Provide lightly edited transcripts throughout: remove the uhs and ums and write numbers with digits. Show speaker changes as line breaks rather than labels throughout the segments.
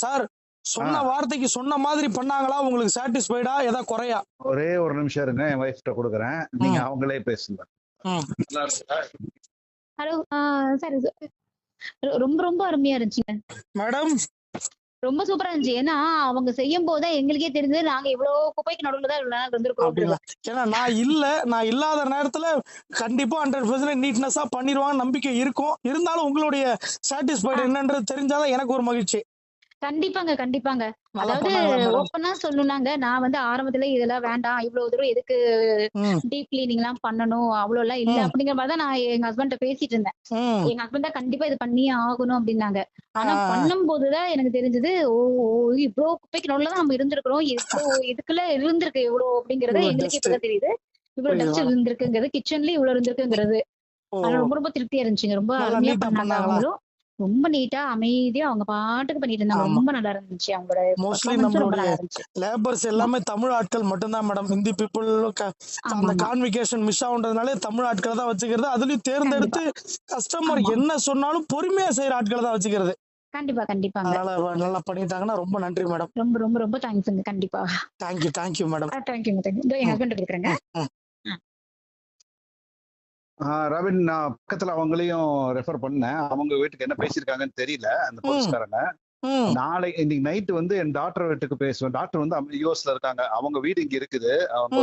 Sir சொன்ன வார்த்தைக்கு சொன்ன மாதிரி பண்ணாங்களா? உங்களுக்கு சாட்டிஸ்ஃபைடா? ஏதா குறையா?
ஒரே ஒரு நிமிஷம் இருங்க, என் வைஃப்ட்ட கொடுக்குறேன். நீங்க அவங்களே பேசுங்க.
ஹலோ சார், ரொம்ப ரொம்ப அருமையா இருந்துச்சுங்க
மேடம்.
ரொம்ப சூப்பரா இருந்துச்சு. ஏன்னா அவங்க செய்யும் போதுதான் எங்களுக்கே தெரிஞ்சது நாங்க இவ்வளவு குப்பைக்கு நடுவுல தான் இவ்வளவு நேரம் இருந்திருக்கோம்.
ஏன்னா நான் இல்லாத நேரத்துல கண்டிப்பா 100% நீட்னஸா பண்ணிடுவாங்க நம்பிக்கை இருக்கும். இருந்தாலும் உங்களுடைய சாட்டிஸ்ஃபைடு என்னன்றது தெரிஞ்சாதான் எனக்கு ஒரு மகிழ்ச்சி.
கண்டிப்பாங்க. அதாவது ஓப்பனா சொல்லணும்னாங்க, நான் வந்து ஆரம்பத்துல இதெல்லாம் வேண்டாம், இவ்வளவு தூரம் எதுக்கு டீப் கிளீனிங் எல்லாம் பண்ணணும், அவ்வளவு எல்லாம் இல்ல அப்படிங்கிற மாதிரிதான் நான் எங்க ஹஸ்பண்ட் பேசிட்டு இருந்தேன். எங்க ஹஸ்பண்ட் தான் கண்டிப்பா இது பண்ணியே ஆகணும் அப்படின்னாங்க. ஆனா பண்ணும் போதுதான் எனக்கு தெரிஞ்சது, இவ்வளவு குப்பைக்கு நடுவுலதான் நம்ம இருந்திருக்கிறோம், இதுக்குள்ள இருந்திருக்கு இவ்வளவு அப்படிங்கறது எங்களுக்கு இப்பதான் தெரியுது. இவ்வளவு டஸ்ட் இருந்திருக்குங்கிறது, கிச்சன்ல இவ்வளவு இருந்திருக்குங்கிறது. ஆனா ரொம்ப ரொம்ப திருப்தியா இருந்துச்சுங்க. ரொம்ப அருமையா பண்ணாங்க அவங்களும். ரொம்ப நீட்டா அமைதியா அவங்க பாட்டுக்கு பண்ணிட்டு இருந்தாங்க. ரொம்ப நல்லா இருந்துச்சு. அவங்களோட
மோஸ்ட்லி நம்மளுடைய லேபர்ஸ் எல்லாமே தமிழ் ஆட்கள் மட்டும்தான் மேடம். ஹிந்தி பீப்புள் அந்த கான்வெகேஷன் மிஸ் ஆகுன்றதுனாலே தமிழ் ஆட்களை தான் வச்சுக்கிறது. அதுலயும் தேர்ந்தெடுத்து கஸ்டமர் என்ன சொன்னாலும் பொறுமையா செய்யற ஆட்களை தான் வச்சுக்கிறது.
கண்டிப்பாங்க.
நல்லா பண்ணிட்டாங்கன்னா ரொம்ப நன்றி மேடம்.
ரொம்ப ரொம்ப ரொம்ப தேங்க்ஸ்ங்க. கண்டிப்பா.
Thank you madam.
தேங்க்யூ. என் ஹஸ்பண்ட் கொடுக்குறேங்க.
ரவின், நான் பக்கத்துல அவங்களையும் ரெஃபர் பண்ணேன். அவங்க வீட்டுக்கு என்ன பேசியிருக்காங்கன்னு தெரியல அந்த போலீஸ்காரங்க. இன்னைக்கு நைட்டு வந்து என் டாக்டர் வீட்டுக்கு பேசுவேன். டாக்டர் வந்து யூஎஸ்ல இருக்காங்க. அவங்க வீடு இங்க இருக்குது. அவங்க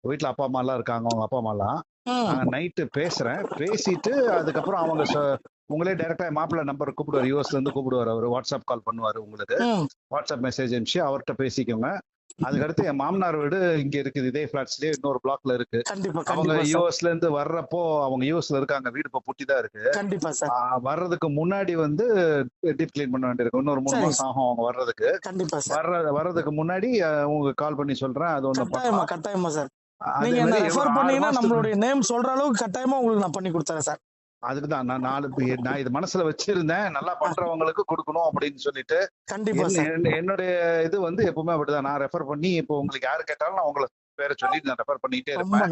வீட்டுல அப்பா அம்மா எல்லாம் இருக்காங்க. அவங்க அப்பா அம்மா எல்லாம் நைட்டு பேசுறேன். பேசிட்டு அதுக்கப்புறம் அவங்க உங்களே டைரக்டா மாப்பிள்ள நம்பர் கூப்பிடுவார். யூஎஸ்ல இருந்து கூப்பிடுவார். அவர் வாட்ஸ்அப் கால் பண்ணுவாரு. உங்களுக்கு வாட்ஸ்அப் மெசேஜ் அனுப்பிச்சு அவர்கிட்ட பேசிக்கோங்க. அதுக்கடுத்து என் மாமனார் வீடு இங்க இருக்குது. இதே பிளாட்ஸ்லயே இன்னொரு பிளாக்ல இருக்கு. அவங்க யூஎஸ்ல இருந்து வர்றப்போ, அவங்க யூஎஸ்ல இருக்காங்க. வீடு இப்ப பூட்டிதான் இருக்கு. வர்றதுக்கு முன்னாடி வந்து டீப் கிளீன் பண்ண வேண்டியிருக்கு. இன்னொரு 3 மாசம் ஆகும் அவங்க வர்றதுக்கு. வர்றதுக்கு முன்னாடி உங்களுக்கு கால் பண்ணி சொல்றேன். அது ஒண்ணு
கட்டாயமா சார். நீங்க என்ன ரெஃபர் பண்ணீங்கன்னா நம்மளுடைய நேம் சொல்ற அளவுக்கு கட்டாயமா உங்களுக்கு நான் பண்ணி கொடுத்தறேன் சார்.
அதுக்குதான் நான் இது மனசுல வச்சிருந்தேன். நல்லா பண்றவங்களுக்கு கொடுக்கணும் அப்படின்னு சொல்லிட்டு. என்னுடைய இது வந்து எப்பவுமே அப்படிதான். நான் ரெஃபர் பண்ணி இப்போ உங்களுக்கு யாரு கேட்டாலும் நான் உங்களை பேரை சொல்லி நான் ரெஃபர் பண்ணிட்டே இருப்பேன்.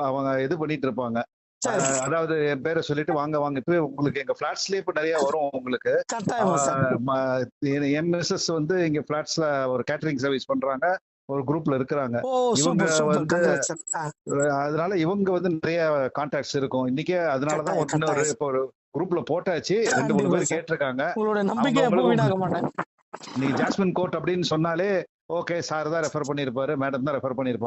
அவங்க இது பண்ணிட்டு இருப்பாங்க. அதாவது என் பேரை சொல்லிட்டு வாங்க இப்ப உங்களுக்கு எங்க பிளாட்ஸ்லயே இப்ப நிறைய வரும் உங்களுக்கு. என் மிஸ்ஸஸ் வந்து இங்க பிளாட்ஸ்ல ஒரு கேட்டரிங் சர்வீஸ் பண்றாங்க. ஒரு குரூப்ல இருக்கிறாங்க. இவங்க வந்து அதனால இவங்க வந்து நிறைய கான்டாக்ட்ஸ் இருக்கும் இன்னைக்கே. அதனாலதான் இன்னொரு இப்போ ஒரு குரூப்ல போட்டாச்சு. 2-3 பேர் கேட்டிருக்காங்க. நீ ஜாஸ்மின் கோர்ட் அப்படின்னு சொன்னாலே ஓகே சார் தான் ரெஃபர் பண்ணிருப்பாரு, மேடம் தான் ரெஃபர் பண்ணிருப்பாங்க.